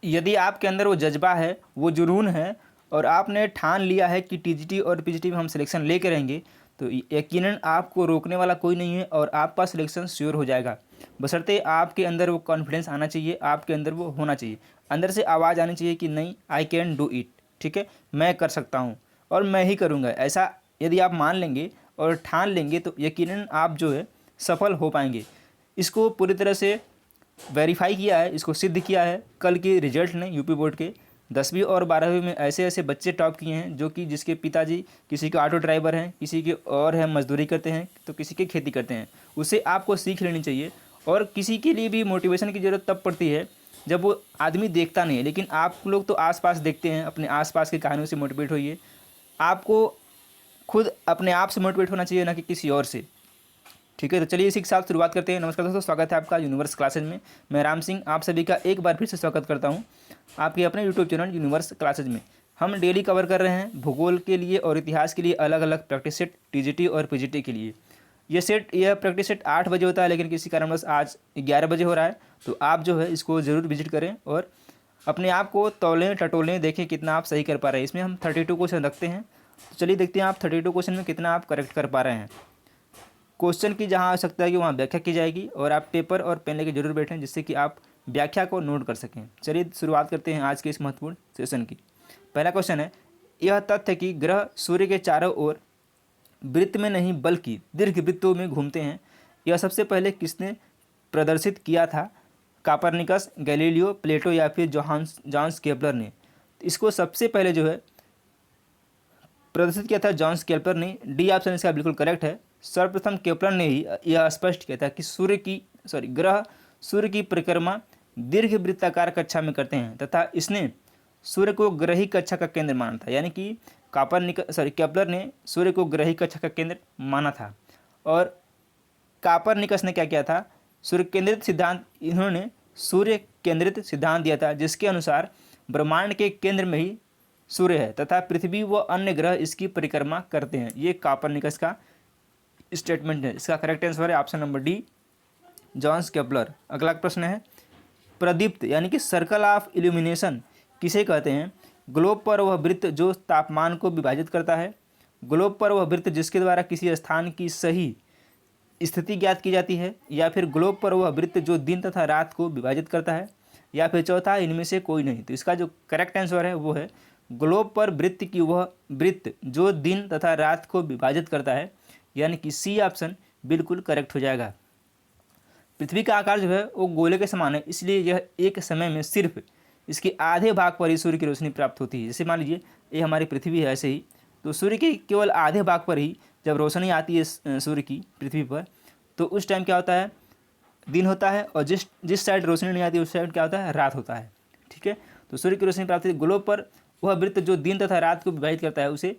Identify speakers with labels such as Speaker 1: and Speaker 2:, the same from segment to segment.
Speaker 1: यदि आपके अंदर वो जज्बा है, वो जुनून है और आपने ठान लिया है कि टीजीटी और पीजीटी में हम सिलेक्शन लेके रहेंगे, तो यकीनन आपको रोकने वाला कोई नहीं है और आपका सिलेक्शन श्योर हो जाएगा। बशर्ते आपके अंदर वो कॉन्फिडेंस आना चाहिए, आपके अंदर वो होना चाहिए, अंदर से आवाज़ आनी चाहिए कि नहीं, आई कैन डू इट। ठीक है, मैं कर सकता हूँ और मैं ही करूँगा। ऐसा यदि आप मान लेंगे और ठान लेंगे तो यकीनन आप जो है सफल हो पाएंगे। इसको पूरी तरह से वेरीफाई किया है, इसको सिद्ध किया है कल के रिजल्ट ने। यूपी बोर्ड के 10वीं और 12वीं में ऐसे ऐसे बच्चे टॉप किए हैं जो कि जिसके पिताजी किसी के ऑटो ड्राइवर हैं, किसी के और है मजदूरी करते हैं, तो किसी की खेती करते हैं। उससे आपको सीख लेनी चाहिए। और किसी के लिए भी मोटिवेशन की ज़रूरत तब पड़ती है जब वो आदमी देखता नहीं है, लेकिन आप लोग तो आसपास देखते हैं। अपने आसपास की कहानियों से मोटिवेट होइए। आपको खुद अपने आप से मोटिवेट होना चाहिए, ना कि किसी और से। ठीक है, तो चलिए इसी के साथ शुरुआत करते हैं। नमस्कार दोस्तों, स्वागत है आपका यूनिवर्स क्लासेज में। मैं राम सिंह आप सभी का एक बार फिर से स्वागत करता हूं आपके अपने यूट्यूब चैनल यूनिवर्स क्लासेज में। हम डेली कवर कर रहे हैं भूगोल के लिए और इतिहास के लिए अलग अलग प्रैक्टिस सेट, टीजीटी और पीजीटी के लिए। यह प्रैक्टिस सेट 8 बजे होता है, लेकिन किसी कारणवश आज 11 बजे हो रहा है। तो आप जो है इसको ज़रूर विजिट करें और अपने आप को तौलें टटोलें, देखें कितना आप सही कर पा रहे हैं। इसमें हम 32 क्वेश्चन रखते हैं। तो चलिए देखते हैं आप 32 क्वेश्चन में कितना आप करेक्ट कर पा रहे हैं। क्वेश्चन की जहाँ आवश्यकता है कि वहाँ व्याख्या की जाएगी और आप पेपर और पेन लेके जरूर बैठें, जिससे कि आप व्याख्या को नोट कर सकें। चलिए शुरुआत करते हैं आज के इस महत्वपूर्ण सेशन की। पहला क्वेश्चन है, यह तथ्य कि ग्रह सूर्य के चारों ओर वृत्त में नहीं बल्कि दीर्घ वृत्तों में घूमते हैं, यह सबसे पहले किसने प्रदर्शित किया था? कापरनिकस, गैलीलियो, प्लेटो या फिर जॉन्स केपलर ने? इसको सबसे पहले जो है प्रदर्शित किया था जॉन्स केपलर ने। डी ऑप्शन इसका बिल्कुल करेक्ट है। सर्वप्रथम केपलर ने ही यह स्पष्ट किया था कि ग्रह सूर्य की परिक्रमा दीर्घ वृत्ताकार कक्षा में करते हैं तथा इसने सूर्य को ग्रही कक्षा का केंद्र माना था। यानी कि केपलर ने सूर्य को ग्रही कक्षा का केंद्र माना था। और कापरनिकस ने क्या किया था? सूर्य केंद्रित सिद्धांत, इन्होंने सूर्य केंद्रित सिद्धांत दिया था जिसके अनुसार ब्रह्मांड के केंद्र में ही सूर्य है तथा पृथ्वी व अन्य ग्रह इसकी परिक्रमा करते हैं। ये कापरनिकस का स्टेटमेंट है। इसका करेक्ट आंसर है option number D, Johannes Kepler. अगला प्रश्न है, प्रदीप्त यानी कि सर्कल ऑफ इल्यूमिनेशन किसे कहते हैं? ग्लोब पर वह वृत्त जो तापमान को विभाजित करता है, ग्लोब पर वह वृत्त जिसके द्वारा किसी स्थान की सही स्थिति ज्ञात की जाती है, या फिर ग्लोब पर वह वृत्त जो दिन तथा रात को विभाजित करता है, या फिर चौथा इनमें से कोई नहीं। तो इसका जो करेक्ट आंसर है वो है ग्लोब पर वृत्त की वह वृत्त जो दिन तथा रात को विभाजित करता है, यानी कि सी ऑप्शन बिल्कुल करेक्ट हो जाएगा। पृथ्वी का आकार जो है वो गोले के समान है, इसलिए यह एक समय में सिर्फ इसके आधे भाग पर ही सूर्य की रोशनी प्राप्त होती है। जैसे मान लीजिए ये हमारी पृथ्वी है, ऐसे ही तो सूर्य के केवल आधे भाग पर ही जब रोशनी आती है सूर्य की पृथ्वी पर, तो उस टाइम क्या होता है? दिन होता है। और जिस साइड रोशनी नहीं आती उस साइड क्या होता है? रात होता है। ठीक है, तो सूर्य की रोशनी प्राप्त होती है। ग्लोब पर वह वृत्त जो दिन तथा रात को विभाजित करता है उसे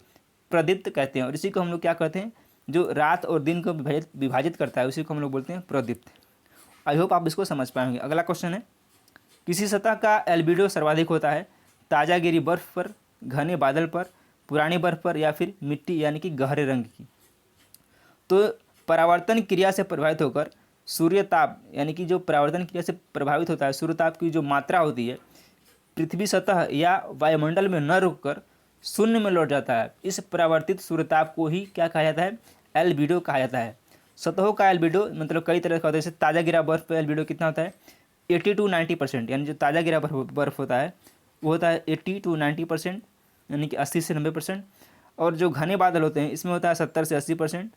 Speaker 1: प्रदीप्त कहते हैं। और इसी को हम लोग क्या कहते हैं? जो रात और दिन को विभाजित करता है उसी को हम लोग बोलते हैं प्रदीप्त। आई होप आप इसको समझ पाएंगे। अगला क्वेश्चन है, किसी सतह का एल्बिडो सर्वाधिक होता है? ताज़ा गिरी बर्फ पर, घने बादल पर, पुरानी बर्फ पर, या फिर मिट्टी यानी कि गहरे रंग की? तो परावर्तन क्रिया से प्रभावित होकर सूर्यताप यानी कि जो परावर्तन क्रिया से प्रभावित होता है, सूर्यताप की जो मात्रा होती है पृथ्वी सतह या वायुमंडल में न रुककर शून्य में लौट जाता है। इस परावर्तित सूर्यताप को ही क्या कहा जाता है? एल्बिडो कहा जाता है। सतहों का एल्बिडो मतलब कई तरह का होता है। जैसे ताज़ा गिरा बर्फ पर एल्बिडो कितना होता है? 80 to 90%। यानी जो ताज़ा गिरा बर्फ होता है वो होता है 80 to 90%, यानी कि 80 से 90%। और जो घने बादल होते हैं इसमें होता है 70 से 80%।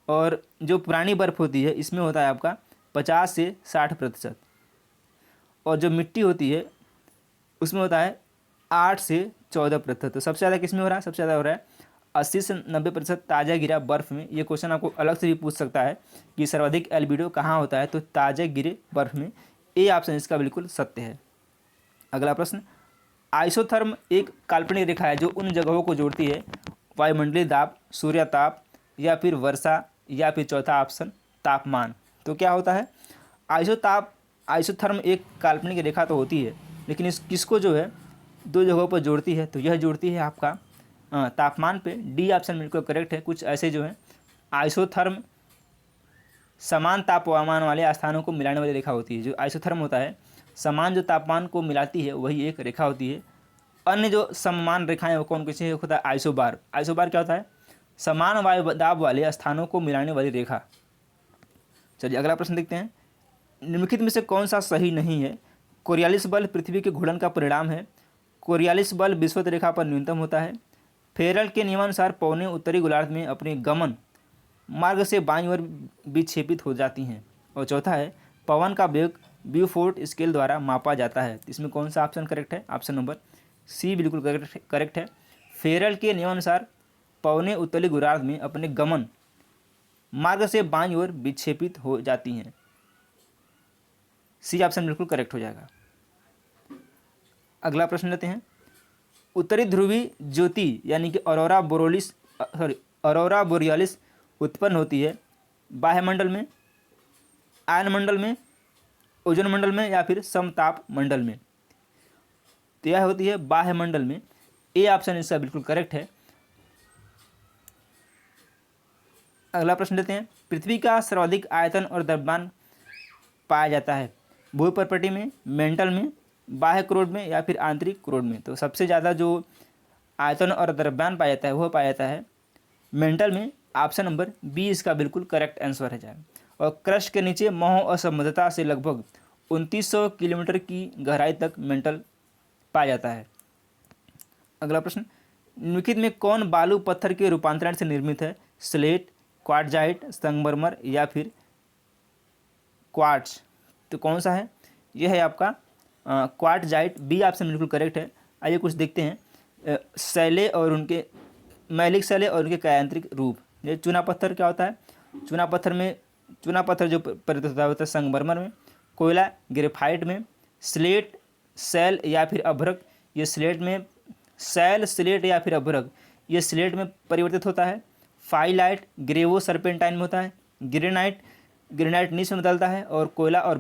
Speaker 1: और जो पुरानी बर्फ़ होती है इसमें होता है आपका 50 से 60%। और जो मिट्टी होती है उसमें होता है 8 से 14%। तो सबसे ज़्यादा किस में हो रहा है? सबसे ज़्यादा हो रहा है 80 से 90% ताज़ा गिरा बर्फ़ में। ये क्वेश्चन आपको अलग से भी पूछ सकता है कि सर्वाधिक एल्बिडो कहाँ होता है? तो ताज़ा गिरे बर्फ़ में। ए ऑप्शन इसका बिल्कुल सत्य है। अगला प्रश्न, आइसोथर्म एक काल्पनिक रेखा है जो उन जगहों को जोड़ती है, वायुमंडलीय दाब, सूर्यताप, या फिर वर्षा, या फिर चौथा ऑप्शन तापमान। तो क्या होता है? आइसोथर्म एक काल्पनिक रेखा तो होती है, लेकिन इस किसको जो है दो जगहों पर जोड़ती है? तो यह जोड़ती है आपका तापमान पे। डी ऑप्शन बिल्कुल करेक्ट है। कुछ ऐसे जो है आइसोथर्म समान तापमान वाले स्थानों को मिलाने वाली रेखा होती है। जो आइसोथर्म होता है, समान जो तापमान को मिलाती है वही एक रेखा होती है। अन्य जो समान रेखाएं वो कौन कैसे होता है? आइसोबार। आइसोबार क्या होता है? समान वायु दाब वाले स्थानों को मिलाने वाली रेखा। चलिए अगला प्रश्न देखते हैं। निम्नलिखित में से कौन सा सही नहीं है? कोरियालिस बल पृथ्वी के घूर्णन का परिणाम है। कोरियालिस बल विषुवत रेखा पर न्यूनतम होता है। फेरल के नियमानुसार पौने उत्तरी गोलार्ध में अपने गमन मार्ग से बाईं ओर विक्षेपित हो जाती हैं। और चौथा है, पवन का वेग ब्यूफोर्ट स्केल द्वारा मापा जाता है। इसमें कौन सा ऑप्शन करेक्ट है? ऑप्शन नंबर सी बिल्कुल करेक्ट है। फेरल के नियमानुसार पौने उत्तरी गोलार्ध में अपने गमन मार्ग से बाईं ओर विक्षेपित हो जाती हैं। सी ऑप्शन बिल्कुल करेक्ट हो जाएगा। अगला प्रश्न लेते हैं। उत्तरी ध्रुवी ज्योति यानी कि ऑरोरा बोरियालिस उत्पन्न होती है बाह्यमंडल में, आयनमंडल में, ओजोन मंडल में या फिर समताप मंडल में? तो यह होती है बाह्यमंडल में। ए ऑप्शन इसका बिल्कुल करेक्ट है। अगला प्रश्न लेते हैं। पृथ्वी का सर्वाधिक आयतन और द्रव्यमान पाया जाता है भूपर्पटी में, मेंटल में, बाह्य क्रोड में या फिर आंतरिक क्रोड में? तो सबसे ज़्यादा जो आयतन और द्रव्यमान पाया जाता है वह पाया जाता है मेंटल में। ऑप्शन नंबर बी इसका बिल्कुल करेक्ट आंसर है जाए। और क्रस्ट के नीचे महो असंबद्धता से लगभग 2900 किलोमीटर की गहराई तक मेंटल पाया जाता है। अगला प्रश्न। निम्नलिखित में कौन बालू पत्थर के रूपांतरण से निर्मित है? स्लेट, क्वार्टजाइट, संगमरमर या फिर क्वार्ट्ज? तो कौन सा है? यह है आपका क्वार्टजाइट। बी ऑप्शन बिल्कुल करेक्ट है। आइए कुछ देखते हैं शैले और उनके मैलिक शैले और उनके कायांतरिक रूप। ये चूना पत्थर क्या होता है? चूना पत्थर जो परिवर्तित होता है संगमरमर में, कोयला ग्रेफाइट में, स्लेट, शैल या फिर अभ्रक, ये स्लेट में, शैल, स्लेट या फिर अभ्रक ये स्लेट में परिवर्तित होता है। फाइलाइट ग्रेवो सर्पेंटाइन में होता है। ग्रेनाइट नीच में बदलता है। और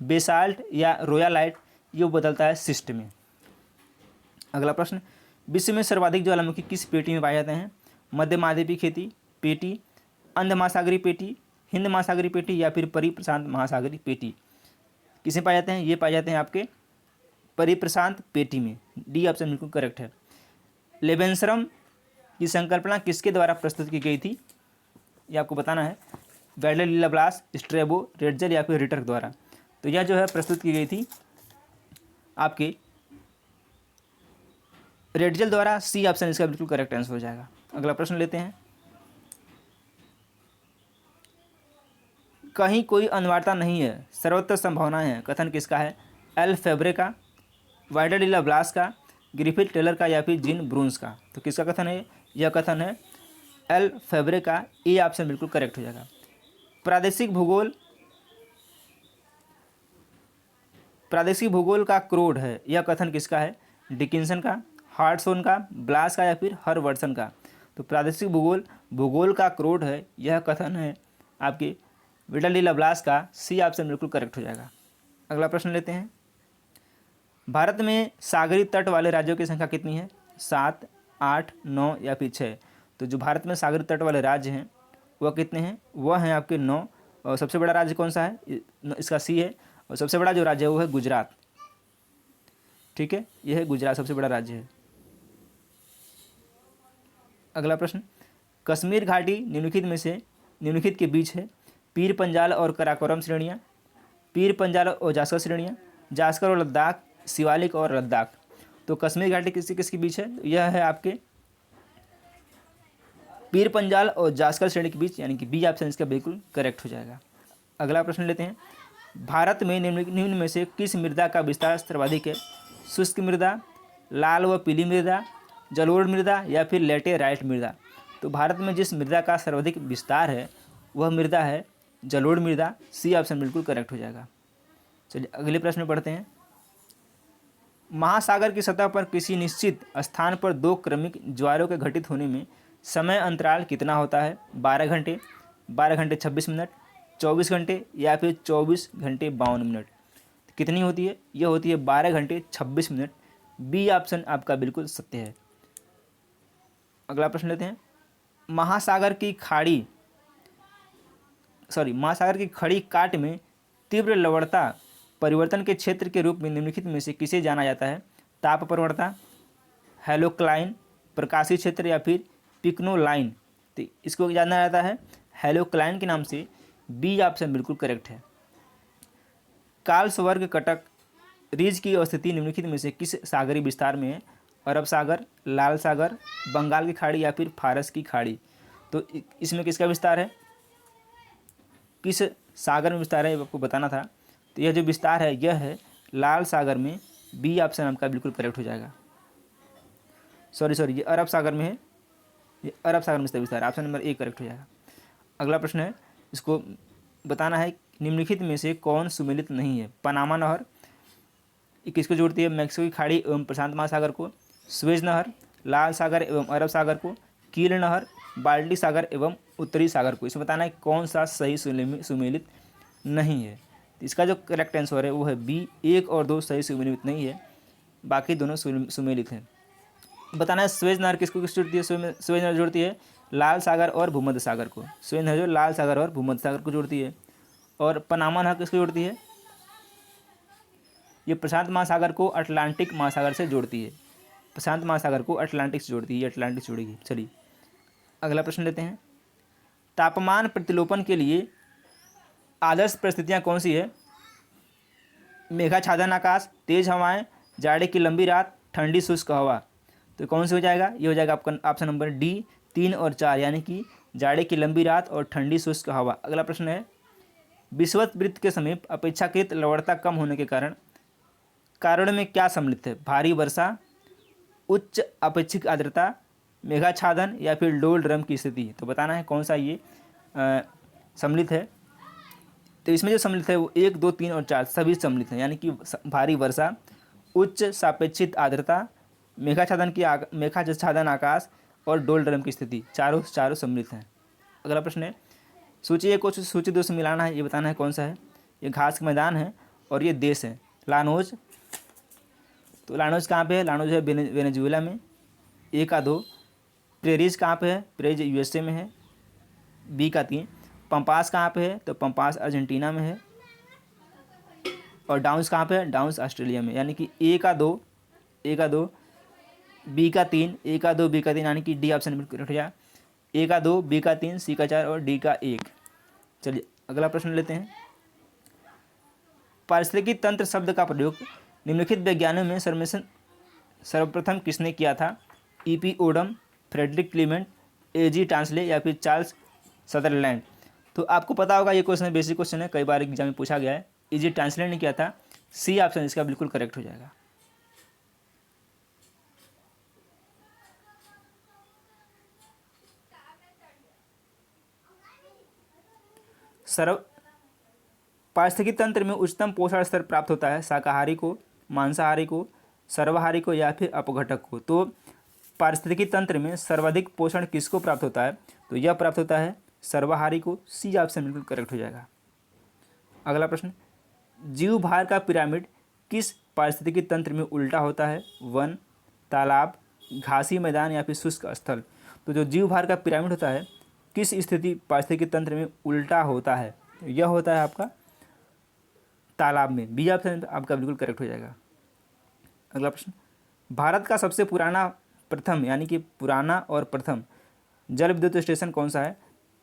Speaker 1: बेसाल्ट या रोयालाइट ये बदलता है सिस्ट में। अगला प्रश्न। विश्व में सर्वाधिक ज्वालामुखी किस पेटी में पाए जाते हैं? मध्य महाद्वीपीय पेटी, अंध महासागरीय पेटी, हिंद महासागरीय पेटी या फिर परिप्रशांत महासागरीय पेटी? किसमें पाए जाते हैं? ये पाए जाते हैं आपके परिप्रशांत पेटी में। डी ऑप्शन बिल्कुल करेक्ट है। लेबेंसरम की संकल्पना किसके द्वारा प्रस्तुत की गई थी? ये आपको बताना है। गैलीलियो, लाप्लास, स्ट्रैबो, रेटजल या फिर रिटर द्वारा? तो यह जो है प्रस्तुत की गई थी आपके रेटजल द्वारा। सी ऑप्शन इसका बिल्कुल करेक्ट आंसर हो जाएगा। अगला प्रश्न लेते हैं। कहीं कोई अनिवार्यता नहीं है, सर्वत्र संभावनाएं हैं, कथन किसका है? एल फेब्रे का, वाइडर डी लाप्लास का, ग्रिफिथ टेलर का या फिर जीन ब्रून्स का? तो किसका कथन है? यह कथन है एल फेब्रे का। ए ऑप्शन बिल्कुल करेक्ट हो जाएगा। प्रादेशिक भूगोल का क्रोड है, यह कथन किसका है? डिकिंसन का, हार्टसोन का, ब्लास का या फिर हरवर्सन का? तो प्रादेशिक भूगोल का क्रोड है, यह कथन है आपके विडल डी लाप्लास का। सी ऑप्शन बिल्कुल करेक्ट हो जाएगा। अगला प्रश्न लेते हैं। भारत में सागरीय तट वाले राज्यों की संख्या कितनी है? 7, 8, 9 या फिर 6? तो जो भारत में सागरीय तट वाले राज्य हैं वह कितने हैं? वह हैं आपके 9। और सबसे बड़ा राज्य कौन सा है? इसका सी है। और सबसे बड़ा जो राज्य है वो है गुजरात। ठीक है, यह है गुजरात, सबसे बड़ा राज्य है। अगला प्रश्न। कश्मीर घाटी निम्नलिखित के बीच है। पीर पंजाल और कराकोरम श्रेणियाँ, पीर पंजाल और जास्कर श्रेणियाँ, जास्कर और लद्दाख, शिवालिक और लद्दाख? तो कश्मीर घाटी किसके बीच है? यह है आपके पीर पंजाल और जास्कर श्रेणी के बीच, यानी कि बी ऑप्शन इसका बिल्कुल करेक्ट हो जाएगा। अगला प्रश्न लेते हैं। भारत में निम्न में से किस मृदा का विस्तार सर्वाधिक है? शुष्क मृदा, लाल व पीली मृदा, जलोढ़ मृदा या फिर लेटेराइट मृदा? तो भारत में जिस मृदा का सर्वाधिक विस्तार है वह मृदा है जलोढ़ मृदा। सी ऑप्शन बिल्कुल करेक्ट हो जाएगा। चलिए अगले प्रश्न में पढ़ते हैं। महासागर की सतह पर किसी निश्चित स्थान पर 2 क्रमिक ज्वारों के घटित होने में समय अंतराल कितना होता है? 12 घंटे, 12 घंटे 26 मिनट, 24 घंटे या फिर 24 घंटे 52 मिनट? कितनी होती है? यह होती है 12 घंटे 26 मिनट। बी ऑप्शन आपका बिल्कुल सत्य है। अगला प्रश्न लेते हैं। महासागर की खाड़ी महासागर की खड़ी काट में तीव्र लवणता परिवर्तन के क्षेत्र के रूप में निम्नलिखित में से किसे जाना जाता है? ताप प्रवणता, हेलोक्लाइन, प्रकाशीय क्षेत्र या फिर पिक्नोलाइन। तो इसको जाना जाता है हेलोक्लाइन के नाम से। बी ऑप्शन बिल्कुल करेक्ट है। कालस्वर्ग कटक रिज की स्थिति निम्नलिखित में से किस सागरीय विस्तार में है? अरब सागर, लाल सागर, बंगाल की खाड़ी या फिर फारस की खाड़ी। तो इसमें किसका विस्तार है, किस सागर में विस्तार है, ये आपको बताना था। तो यह जो विस्तार है यह है लाल सागर में। बी ऑप्शन आपका बिल्कुल करेक्ट हो जाएगा। सॉरी ये अरब सागर में है, ये अरब सागर में इसका विस्तार है। ऑप्शन नंबर ए करेक्ट हो जाएगा। अगला प्रश्न है, इसको बताना है निम्नलिखित में से कौन सुमेलित नहीं है? पनामा नहर ये किसको जोड़ती है? मैक्सिको की खाड़ी एवं प्रशांत महासागर को। स्वेज नहर लाल सागर एवं अरब सागर को। कील नहर बाल्टी सागर एवं उत्तरी सागर को। इसमें बताना है कौन सा सही सुमेलित नहीं है। तो इसका जो करेक्ट आंसर है वो है बी। 1 और 2 सही सुमेलित नहीं है, बाकी दोनों सुमेलित हैं। बताना है स्वेज नहर किसको जोड़ती है? स्वेज नहर जोड़ती है लाल सागर और भूमध्य सागर को। स्वेज नहर जो लाल सागर और भूमध्य सागर को जोड़ती है। और पनामा नहर किसको जोड़ती है? ये प्रशांत महासागर को अटलांटिक महासागर से जोड़ती है। प्रशांत महासागर को अटलांटिक से जोड़ती है, ये अटलांटिक से जोड़ेगी। चलिए अगला प्रश्न लेते हैं। तापमान प्रतिलोपन के लिए आदर्श परिस्थितियाँ कौन सी है? मेघाच्छादन आकाश, तेज हवाएं, जाड़े की लंबी रात, ठंडी शुष्क हवा। तो कौन सी हो जाएगा? ये हो जाएगा आपका ऑप्शन नंबर डी 3 और 4, यानी कि जाड़े की लंबी रात और ठंडी शुष्क हवा। अगला प्रश्न है, विषुवत वृत्त के समीप अपेक्षाकृत लवणता कम होने के कारण में क्या सम्मिलित है? भारी वर्षा, उच्च अपेक्षित आर्द्रता, मेघाच्छादन या फिर डोल ड्रम की स्थिति। तो बताना है कौन सा ये सम्मिलित है। तो इसमें जो सम्मिलित है वो 1, 2, 3 और 4 सभी सम्मिलित हैं, यानी कि भारी वर्षा, उच्च सापेक्षिक आर्द्रता, मेघाच्छादन आकाश और डोल ड्रम की स्थिति, चारों सम्मिलित हैं। अगला प्रश्न है, सूची 1 को सूची 2 से मिलाना है, ये बताना है कौन सा है। ये घास का मैदान है और ये देश है लानोज। तो लानोज कहाँ पे है? लानोज है वेनेजुएला में। 1 का 2। प्रेरिज कहाँ पे है? प्रेरिज यूएसए में है। बी का 3। पंपास कहाँ पे है? तो पंपास अर्जेंटीना में है। और डाउन्स कहाँ पे है? डाउन्स ऑस्ट्रेलिया में। यानी कि ए का 2, बी का 3, ए का 2, बी का 3, यानी कि डी ऑप्शन बिल्कुल करेक्ट हो जाएगा। ए का 2, बी का 3, सी का 4 और डी का 1। चलिए अगला प्रश्न लेते हैं। पारिस्थितिकी तंत्र शब्द का प्रयोग निम्नलिखित वैज्ञानिकों में सर्वप्रथम किसने किया था? E.P. Odum, Frederick Clement, A.G. Tansley या फिर चार्ल्स सदरलैंड। तो आपको पता होगा ये क्वेश्चन बेसिक क्वेश्चन है, कई बार एग्जाम में पूछा गया है। E.G. टांसले ने किया था। सी ऑप्शन इसका बिल्कुल करेक्ट हो जाएगा। पारिस्थितिकी तंत्र में उच्चतम पोषण स्तर प्राप्त होता है शाकाहारी को, मांसाहारी को, सर्वाहारी को या फिर अपघटक को। तो पारिस्थितिकी तंत्र में सर्वाधिक पोषण किसको प्राप्त होता है? तो यह प्राप्त होता है सर्वाहारी को। सी ऑप्शन बिल्कुल करेक्ट हो जाएगा। अगला प्रश्न, जीव भार का पिरामिड किस पारिस्थितिकी तंत्र में उल्टा होता है? वन, तालाब, घासी मैदान या फिर शुष्क स्थल। तो जो जीव भार का पिरामिड होता है किस स्थिति पारिस्थितिकी तंत्र में उल्टा होता है? तो यह होता है आपका तालाब में। बी ऑप्शन आपका बिल्कुल करेक्ट हो जाएगा। अगला प्रश्न, भारत का सबसे पुराना प्रथम, यानी कि पुराना और प्रथम जल विद्युत स्टेशन कौन सा है?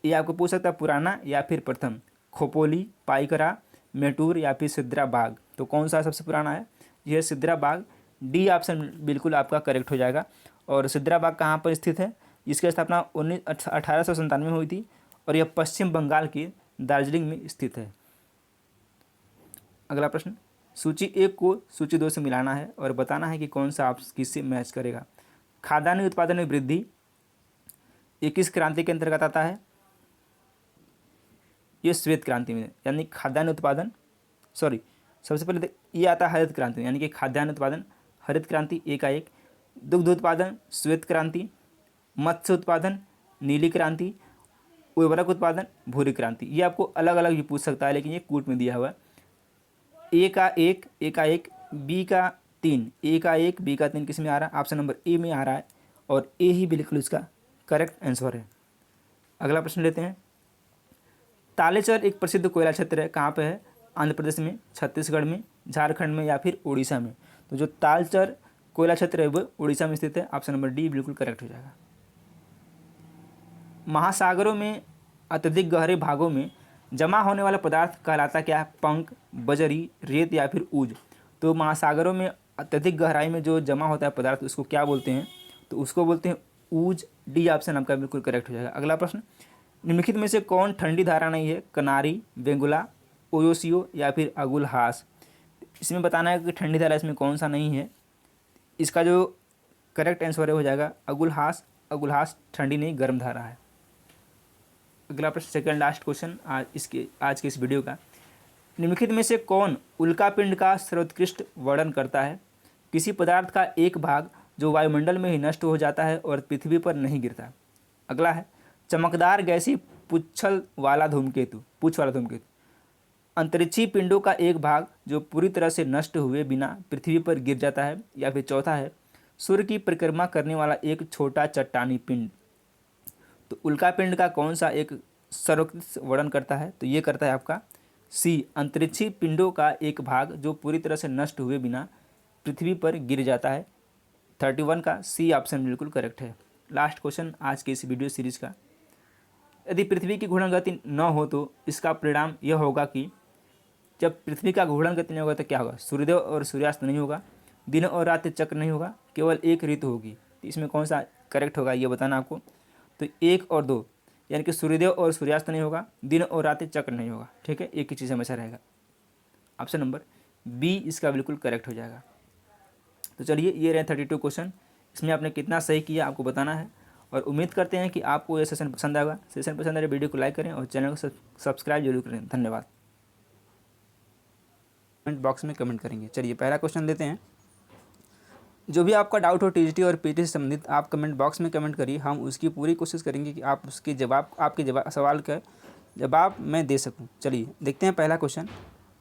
Speaker 1: ये आपको पूछ सकता है पुराना या फिर प्रथम। खोपोली, पाइकरा, मेटूर या फिर सिद्रा बाग। तो कौन सा सबसे पुराना है? यह सिद्रा बाग। डी ऑप्शन बिल्कुल आपका करेक्ट हो जाएगा। और सिद्रा बाग कहाँ पर स्थित है? इसकी स्थापना 1897 में हुई थी और यह पश्चिम बंगाल के दार्जिलिंग में स्थित है। अगला प्रश्न, सूची 1 को सूची 2 से मिलाना है और बताना है कि कौन सा आप किससे मैच करेगा। खाद्यान्न उत्पादन में वृद्धि ये किस क्रांति के अंतर्गत आता है? ये श्वेत क्रांति में, यानी खाद्यान्न उत्पादन सबसे पहले ये आता है हरित क्रांति में, यानी कि खाद्यान्न उत्पादन हरित क्रांति 1 का 1। दुग्ध उत्पादन श्वेत क्रांति, मत्स्य उत्पादन नीली क्रांति, उर्वरक उत्पादन भूरी क्रांति। ये आपको अलग अलग भी पूछ सकता है, लेकिन ये कूट में दिया हुआ है। ए का 1, बी का 3, ए का 1, बी का 3 किस में आ रहा है? ऑप्शन नंबर ए में आ रहा है और ए ही बिल्कुल इसका करेक्ट आंसर है। अगला प्रश्न लेते हैं। तालेचर एक प्रसिद्ध कोयला क्षेत्र है, कहाँ पे है? आंध्र प्रदेश में, छत्तीसगढ़ में, झारखंड में या फिर उड़ीसा में। तो जो तालचर कोयला क्षेत्र है वो उड़ीसा में स्थित है। ऑप्शन नंबर डी बिल्कुल करेक्ट हो जाएगा। महासागरों में अत्यधिक गहरे भागों में जमा होने वाला पदार्थ कहलाता क्या है? पंख, बजरी, रेत या फिर ऊज। तो महासागरों में अत्यधिक गहराई में जो जमा होता है पदार्थ उसको क्या बोलते हैं? तो उसको बोलते हैं ऊज। डी ऑप्शन आपका बिल्कुल करेक्ट हो जाएगा। अगला प्रश्न, निम्नलिखित में से कौन ठंडी धारा नहीं है? कनारी, बेंगुला, ओयोसियो या फिर अगुलहास। इसमें बताना है कि ठंडी धारा इसमें कौन सा नहीं है। इसका जो करेक्ट आंसर हो जाएगा अगुलहास। अगुलहास ठंडी नहीं गर्म धारा है। अगला प्रश्न, सेकंड लास्ट क्वेश्चन आज के इस वीडियो का, निम्नलिखित में से कौन उल्कापिंड का सर्वोत्कृष्ट वर्णन करता है? किसी पदार्थ का एक भाग जो वायुमंडल में ही नष्ट हो जाता है और पृथ्वी पर नहीं गिरता। अगला है चमकदार गैसी पूछ वाला धूमकेतु। अंतरिक्षी पिंडों का एक भाग जो पूरी तरह से नष्ट हुए बिना पृथ्वी पर गिर जाता है। या फिर चौथा है सूर्य की परिक्रमा करने वाला एक छोटा चट्टानी पिंड। तो उल्कापिंड का कौन सा एक सर्वोत्कृष्ट वर्णन करता है? तो ये करता है आपका सी, अंतरिक्षी पिंडों का एक भाग जो पूरी तरह से नष्ट हुए बिना पृथ्वी पर गिर जाता है। 31 का सी ऑप्शन बिल्कुल करेक्ट है। लास्ट क्वेश्चन आज के इस वीडियो सीरीज का, यदि पृथ्वी की घूर्णन गति न हो तो इसका परिणाम यह होगा कि जब पृथ्वी का घूर्णन गति नहीं होगा तो क्या होगा? सूर्योदय और सूर्यास्त नहीं होगा, दिन और रात चक्र नहीं होगा, केवल एक ऋतु होगी। तो इसमें कौन सा करेक्ट होगा ये बताना आपको। तो 1 और 2 यानी कि सूर्योदय और सूर्यास्त नहीं होगा, दिन और रात चक्र नहीं होगा। ठीक है, एक ही चीज़ हमेशा रहेगा। ऑप्शन नंबर बी इसका बिल्कुल करेक्ट हो जाएगा। तो चलिए ये रहे 32 क्वेश्चन। इसमें आपने कितना सही किया आपको बताना है और उम्मीद करते हैं कि आपको ये सेशन पसंद आएगा। सेशन पसंद आए वीडियो को लाइक करें और चैनल को सब्सक्राइब जरूर करें। धन्यवाद। कमेंट बॉक्स में कमेंट करेंगे। चलिए पहला क्वेश्चन लेते हैं। जो भी आपका डाउट हो टीजीटी और पीटी से संबंधित आप कमेंट बॉक्स में कमेंट करिए, हम उसकी पूरी कोशिश करेंगे कि आप उसके जवाब आपके सवाल का जवाब मैं दे सकूं। चलिए देखते हैं पहला क्वेश्चन।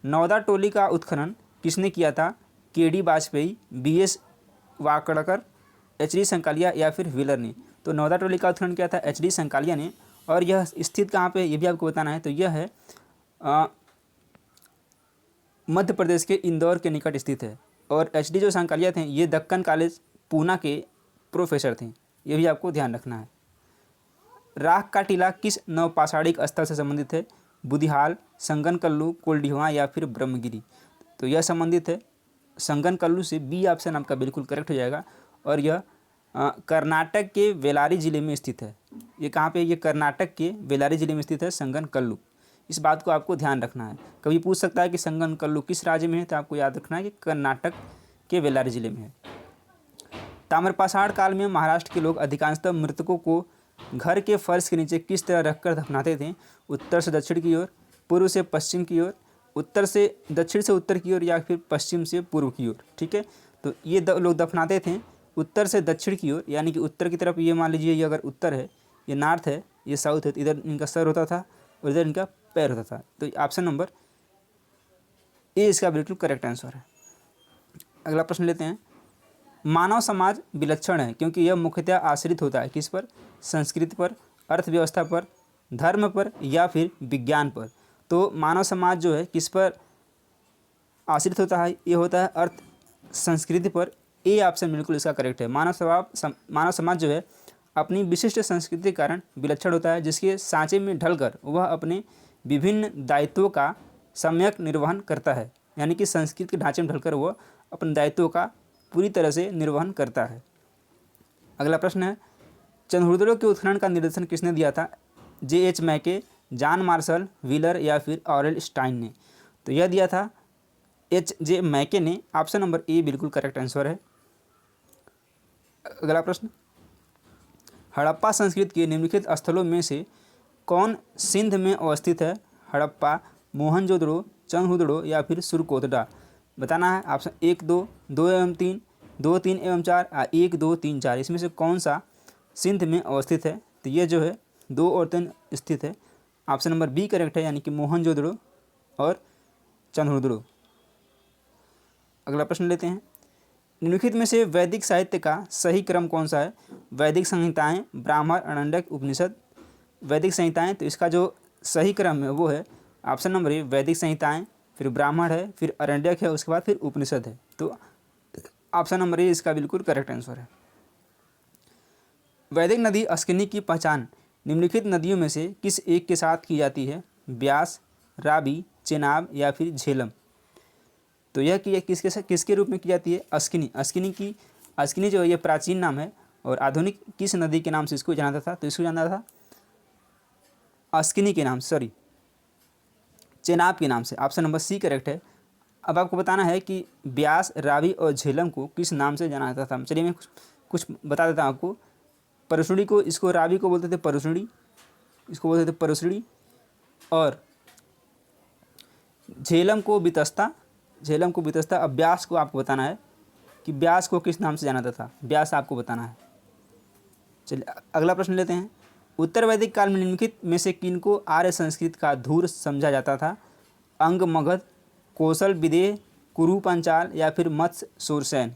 Speaker 1: नौदा टोली का उत्खनन किसने किया था? KD Vajpayee, BS Wakankar, HD Sankalia या फिर व्हीलर ने। तो नौदा टोली का उत्खनन किया था एचडी संकालिया ने और यह स्थित कहाँ पे ये भी आपको बताना है। तो यह है मध्य प्रदेश के इंदौर के निकट स्थित है। और एचडी जो संकालिया थे ये दक्कन कॉलेज पूना के प्रोफेसर थे, ये भी आपको ध्यान रखना है। राख का टीला किस नवपाषाणिक स्थल से संबंधित है? बुधिहाल, संगनकल्लू, कोल्डिहवा या फिर ब्रह्मगिरी। तो यह संबंधित है संगनकल्लू से। बी ऑप्शन आपका बिल्कुल करेक्ट हो जाएगा। और यह कर्नाटक के बेलारी जिले में स्थित है। ये कहाँ पे? ये कर्नाटक के बेलारी जिले में स्थित है संगनकल्लू। इस बात को आपको ध्यान रखना है। कभी पूछ सकता है कि संगनकल्लू किस राज्य में है, तो आपको याद रखना है कि कर्नाटक के बेलारी जिले में है। ताम्रपाषाण काल में महाराष्ट्र के लोग अधिकांशतः मृतकों को घर के फर्श के नीचे किस तरह रखकर दफनाते थे? उत्तर से दक्षिण की ओर, पूर्व से पश्चिम की ओर, उत्तर से दक्षिण से उत्तर की ओर या फिर पश्चिम से पूर्व की ओर। ठीक है, तो ये लोग दफनाते थे उत्तर से दक्षिण की ओर, यानी कि उत्तर की तरफ। ये मान लीजिए ये अगर उत्तर है, ये नॉर्थ है, ये साउथ है, तो इधर इनका सर होता था और इधर इनका पैर होता था। तो ऑप्शन नंबर ए इसका बिल्कुल करेक्ट आंसर है। अगला प्रश्न लेते हैं। मानव समाज विलक्षण है क्योंकि यह मुख्यतः आश्रित होता है किस पर? संस्कृति पर, अर्थव्यवस्था पर, धर्म पर या फिर विज्ञान पर। तो मानव समाज जो है किस पर आश्रित होता है? ये होता है अर्थ संस्कृति पर। ए ऑप्शन बिल्कुल इसका करेक्ट है। मानव समाज जो है अपनी विशिष्ट संस्कृति के कारण विलक्षण होता है, जिसके सांचे में ढलकर वह अपने विभिन्न दायित्वों का सम्यक निर्वहन करता है। यानी कि संस्कृति के ढांचे में ढलकर वह अपने दायित्वों का पूरी तरह से निर्वहन करता है। अगला प्रश्न है, चंद्रहृदयों के उत्खनन का निर्देशन किसने दिया था? जे.एच. मैके, जॉन मार्शल, व्हीलर या फिर ऑरेल स्टाइन ने। तो यह दिया था H.J. मैके ने। ऑप्शन नंबर ए बिल्कुल करेक्ट आंसर है। अगला प्रश्न, हड़प्पा संस्कृति के निम्नलिखित स्थलों में से कौन सिंध में अवस्थित है? हड़प्पा, मोहनजोदड़ो, चंद्रहृदय या फिर सुरकोटडा। बताना है ऑप्शन 1, 2, 2 एवं 3, 2, 3 एवं 4, 1, 2, 3, 4। इसमें से कौन सा सिंध में अवस्थित है? तो ये जो है 2 और 3 स्थित है। ऑप्शन नंबर बी करेक्ट है, यानी कि मोहनजोदड़ो और चंद्रहृदय। अगला प्रश्न लेते हैं। निम्नलिखित में से वैदिक साहित्य का सही क्रम कौन सा है? वैदिक संहिताएं, ब्राह्मण, अरण्यक, उपनिषद। वैदिक संहिताएं, तो इसका जो
Speaker 2: सही क्रम है वो है ऑप्शन नंबर ए वैदिक संहिताएं, फिर ब्राह्मण है, फिर अरण्यक है, उसके बाद फिर उपनिषद है। तो ऑप्शन नंबर ए इसका बिल्कुल करेक्ट आंसर है। वैदिक नदी अस्किनी की पहचान निम्नलिखित नदियों में से किस एक के साथ की जाती है? ब्यास, रावी, चेनाब या फिर झेलम। तो यह कि किसके रूप में की जाती है? अस्किनी। अस्किनी जो है ये प्राचीन नाम है और आधुनिक किस नदी के नाम से इसको जाना था? तो इसको जाना था अस्किनी के नाम, सॉरी चेनाब के नाम से। ऑप्शन नंबर सी करेक्ट है। अब आपको बताना है कि ब्यास, रावी और झेलम को किस नाम से जाना जाता था। चलिए मैं कुछ बता देता हूँ आपको। परसुड़ी को, इसको रावी को बोलते थे परसुड़ी, इसको बोलते थे परसुड़ी, और झेलम को बितस्ता, अब ब्यास को आपको बताना है कि ब्यास को किस नाम से जाना जाता था। ब्यास आपको बताना है। चलिए अगला प्रश्न लेते हैं। उत्तर वैदिक काल में निम्नलिखित में से किनको आर्य संस्कृत का धूर समझा जाता था? अंग, मगध, कौशल, विदेह, कुरु, पांचाल या फिर मत्स्य, सूरसेन।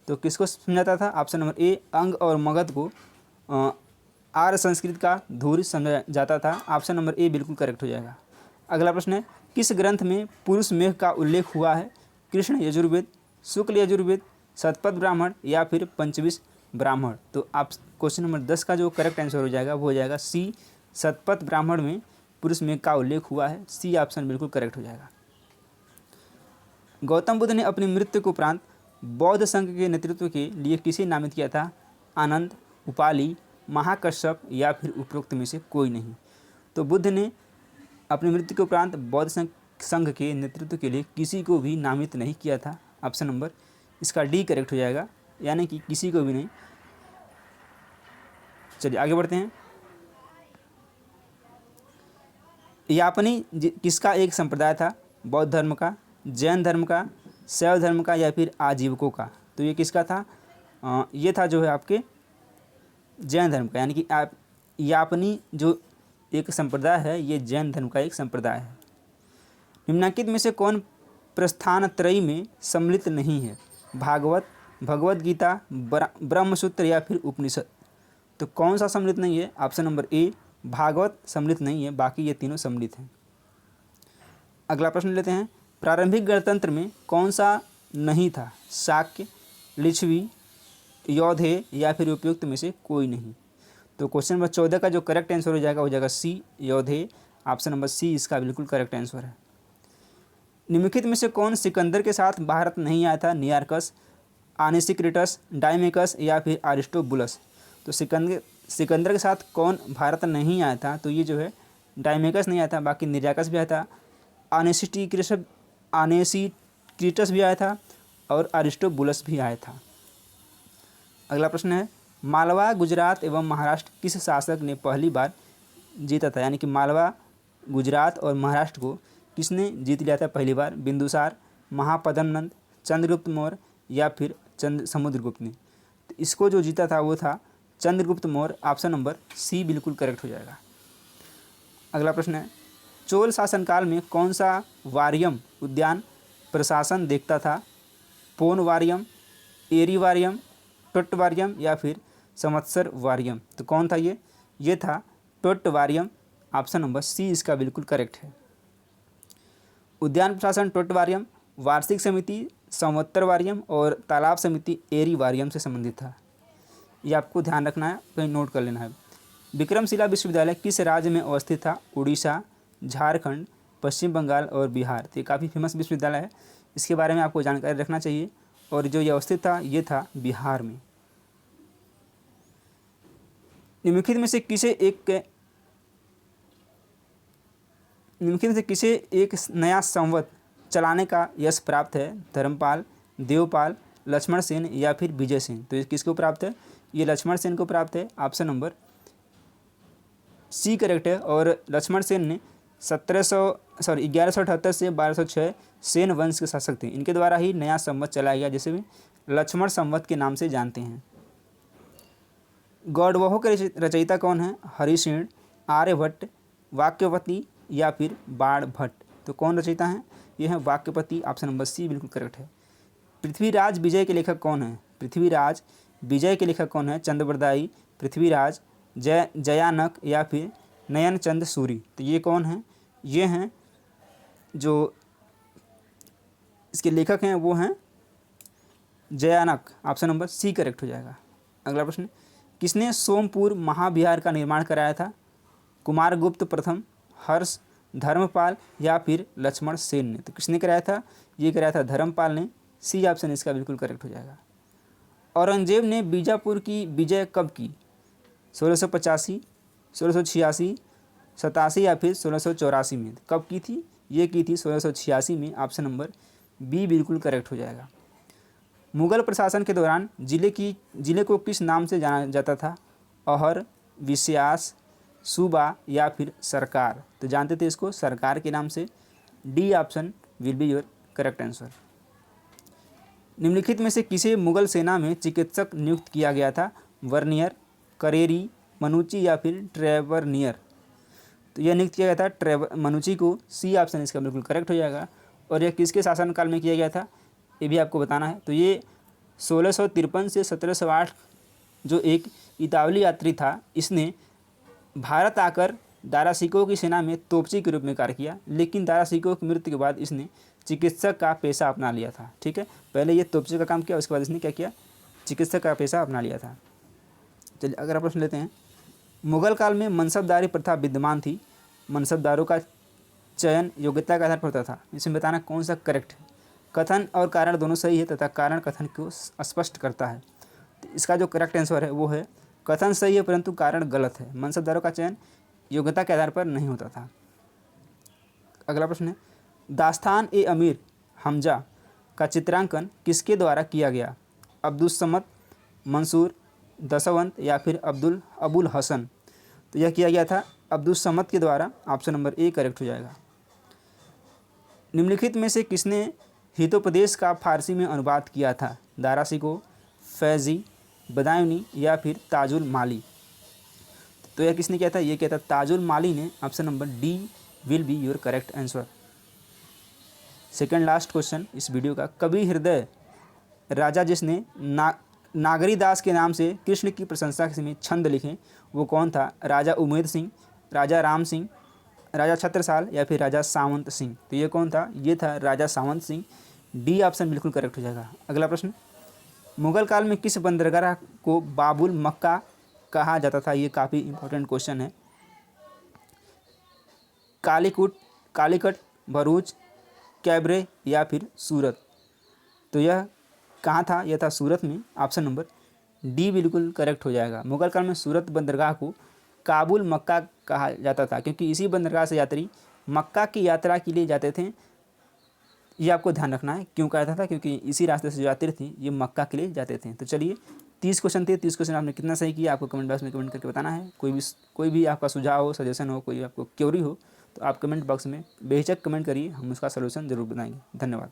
Speaker 2: तो किसको समझाता था? ऑप्शन नंबर ए अंग और मगध को आर्य संस्कृत का धूर समझा जाता था। ऑप्शन नंबर ए बिल्कुल करेक्ट हो जाएगा। अगला प्रश्न है, किस ग्रंथ में पुरुष मेघ का उल्लेख हुआ है? कृष्ण यजुर्वेद, शुक्ल यजुर्वेद, शतपथ ब्राह्मण या फिर पंचविश ब्राह्मण। तो आप क्वेश्चन नंबर 10 का जो करेक्ट आंसर हो जाएगा वो हो जाएगा सी, शतपथ ब्राह्मण में पुरुष मेघ का उल्लेख हुआ है। सी ऑप्शन बिल्कुल करेक्ट हो जाएगा। गौतम बुद्ध ने अपनी मृत्यु के उपरांत बौद्ध संघ के नेतृत्व के लिए किसे नामित किया था? आनंद, उपाली, महाकश्यप या फिर उपरोक्त में से कोई नहीं। तो बुद्ध ने अपनी मृत्यु के उपरांत बौद्ध संघ के नेतृत्व के लिए किसी को भी नामित नहीं किया था। ऑप्शन नंबर इसका डी करेक्ट हो जाएगा, यानी कि किसी को भी नहीं। चलिए आगे बढ़ते हैं। यापनी किसका एक संप्रदाय था? बौद्ध धर्म का, जैन धर्म का, शैव धर्म का या फिर आजीवकों का। तो ये किसका था? ये था जो है आपके जैन धर्म का, यानी कि आप यापनी जो एक संप्रदाय है ये जैन धर्म का एक संप्रदाय है। निम्नलिखित में से कौन प्रस्थान त्रयी में सम्मिलित नहीं है? भागवत, भगवत गीता, ब्रह्मसूत्र या फिर उपनिषद। तो कौन सा सम्मिलित नहीं है? ऑप्शन नंबर ए भागवत सम्मिलित नहीं है, बाकी ये तीनों सम्मिलित हैं। अगला प्रश्न लेते हैं। प्रारंभिक गणतंत्र में कौन सा नहीं था? शाक्य, लिच्छवी, यौधेय या फिर उपयुक्त में से कोई नहीं। तो क्वेश्चन नंबर 14 का जो करेक्ट आंसर हो जाएगा सी, यौधेय। ऑप्शन नंबर सी इसका बिल्कुल करेक्ट आंसर है। निम्नलिखित में से कौन सिकंदर के साथ भारत नहीं आया था? नियार्कस, आनेसिक्रिटस, डायमेकस या फिर अरिस्टोबुलस। तो सिकंदर के साथ कौन भारत नहीं आया था? तो ये जो है डायमेकस नहीं आया था, बाकी निराकस भी आया था, आनेसिक्रिटस भी आया था और अरिस्टोबुलस भी आया था। अगला प्रश्न है, मालवा, गुजरात एवं महाराष्ट्र किस शासक ने पहली बार जीता था? यानी कि मालवा, गुजरात और महाराष्ट्र को किसने जीत लिया था पहली बार? बिंदुसार, महापद्मनंद, चंद्रगुप्त मौर्य या फिर समुद्रगुप्त ने। तो इसको जो जीता था वो था Chandragupta Maurya. Option number C बिल्कुल करेक्ट हो जाएगा। अगला प्रश्न है, चोल शासनकाल में कौन सा वारियम उद्यान प्रशासन देखता था? पोन वारियम, एरी वारियम, टोट्ट वारियम या फिर संवत्सर वारियम। तो कौन था ये? ये था टोट्ट वारियम। ऑप्शन नंबर सी इसका बिल्कुल करेक्ट है। उद्यान प्रशासन टोट्ट वारियम, वार्षिक समिति संवत्सर वारियम और तालाब समिति एरी वारियम से संबंधित था। ये आपको ध्यान रखना है, कहीं नोट कर लेना है। विक्रमशिला विश्वविद्यालय किस राज्य में अवस्थित था? उड़ीसा, झारखंड, पश्चिम बंगाल और बिहार। तो ये काफ़ी फेमस विश्वविद्यालय है, इसके बारे में आपको जानकारी रखना चाहिए। और जो ये अवस्थित था ये था बिहार में। निम्नलिखित में से किसे एक नया संवत चलाने का यश प्राप्त है? धर्मपाल, देवपाल, लक्ष्मण सेन या फिर विजय सेन। तो ये किसको प्राप्त है? ये लक्ष्मण सेन को प्राप्त है। ऑप्शन नंबर सी करेक्ट है। और लक्ष्मण सेन ने 1178 से 1206 सेन वंश के शासक थे। इनके द्वारा ही नया संवत चलाया गया, जिसे लक्ष्मण संवत के नाम से जानते हैं। गौडवह के रचयिता कौन है? हरिसेन, आर्यभट्ट, वाक्यपति या फिर बाण भट्ट। तो कौन रचयिता हैं? ये है वाक्यपति। ऑप्शन नंबर सी बिल्कुल करेक्ट है। पृथ्वीराज विजय के लेखक कौन है? पृथ्वीराज विजय के लेखक कौन है? चंद्रबरदाई, पृथ्वीराज, जयानक या फिर नयन चंद सूरी। तो ये कौन है? ये हैं जो इसके लेखक हैं वो हैं Jayanaka. Option number C correct हो जाएगा। अगला प्रश्न, किसने सोमपुर महाविहार का निर्माण कराया था? कुमारगुप्त प्रथम, हर्ष, धर्मपाल या फिर लक्ष्मण सेन ने? तो किसने कराया था? ये कराया था धर्मपाल ने। सी ऑप्शन इसका बिल्कुल करेक्ट हो जाएगा। औरंगजेब ने बीजापुर की विजय कब की? 1685, 1686, 87 या फिर 1684 में? कब की थी? ये की थी 1686 में। ऑप्शन नंबर बी बिल्कुल करेक्ट हो जाएगा। मुगल प्रशासन के दौरान जिले को किस नाम से जाना जाता था? अहर, विश्यास, सूबा या फिर सरकार? तो जानते थे इसको सरकार के नाम से। D option will be your correct answer. निम्नलिखित में से किसे मुगल सेना में चिकित्सक नियुक्त किया गया था? वर्नियर, करेरी, मनुची या फिर ट्रेवरनियर? तो यह नियुक्त किया गया था मनुची को। सी ऑप्शन इसका बिल्कुल करेक्ट हो जाएगा। और यह किसके शासनकाल में किया गया था ये भी आपको बताना है। तो ये 1653 से 1708 जो एक इतावली यात्री था, इसने भारत आकर दारा सिकोह की सेना में तोपची के रूप में कार्य किया, लेकिन दारा सिकोह की मृत्यु के बाद इसने चिकित्सक का पेशा अपना लिया था। ठीक है, पहले ये तोपची का काम किया, उसके बाद इसने क्या किया? चिकित्सक का पेशा अपना लिया था। चलिए अगला प्रश्न लेते हैं। मुगल काल में मनसबदारी प्रथा विद्यमान थी। मनसबदारों का चयन योग्यता के आधार पर होता था। इसमें बताना कौन सा करेक्ट है। कथन और कारण दोनों सही है तथा कारण कथन को स्पष्ट करता है। तो इसका जो करेक्ट आंसर है वो है कथन सही है परंतु कारण गलत है। मनसबदारों का चयन योग्यता के आधार पर नहीं होता था। अगला प्रश्न है, दास्तान ए अमीर हमजा का चित्रांकन किसके द्वारा किया गया? अब्दुस समद, मंसूर, दशवंत या फिर अबुल हसन? तो यह किया गया था अब्दुस समद के द्वारा। ऑप्शन नंबर ए करेक्ट हो जाएगा। निम्नलिखित में से किसने हितोपदेश का फारसी में अनुवाद किया था? दारा सिकोह, फैजी, बदायूनी या फिर ताजुल माली? तो यह किसने किया था? ये किया था ताजुल माली ने। Option number D will be your correct answer. Second last question इस वीडियो का, कवि हृदय राजा जिसने नागरी दास के नाम से कृष्ण की प्रशंसा में छंद लिखे वो कौन था? राजा उमेद सिंह, राजा राम सिंह, राजा छत्रसाल या फिर राजा सावंत सिंह? तो ये कौन था? ये था राजा सावंत सिंह। डी ऑप्शन बिल्कुल करेक्ट हो जाएगा। अगला प्रश्न, मुगल काल में किस बंदरगाह को बाबुल मक्का कहा जाता था? ये काफ़ी इंपॉर्टेंट क्वेश्चन है। कालीकट, भरूच, कैबरे या फिर सूरत? तो यह कहाँ था? यह था सूरत में। ऑप्शन नंबर डी बिल्कुल करेक्ट हो जाएगा। मुगल काल में सूरत बंदरगाह को काबुल मक्का कहा जाता था क्योंकि इसी बंदरगाह से यात्री मक्का की यात्रा के लिए जाते थे। ये आपको ध्यान रखना है क्यों कहा जाता था, क्योंकि इसी रास्ते से जो यात्री थे ये मक्का के लिए जाते थे। तो चलिए 30 क्वेश्चन थे, 30 क्वेश्चन आपने कितना सही किया आपको कमेंट बॉक्स में कमेंट करके बताना है। कोई भी आपका सुझाव हो, सजेशन हो, कोई आपको क्वेरी हो तो आप कमेंट बॉक्स में बेहिचक कमेंट करिए, हम उसका सलूशन ज़रूर बताएंगे। धन्यवाद।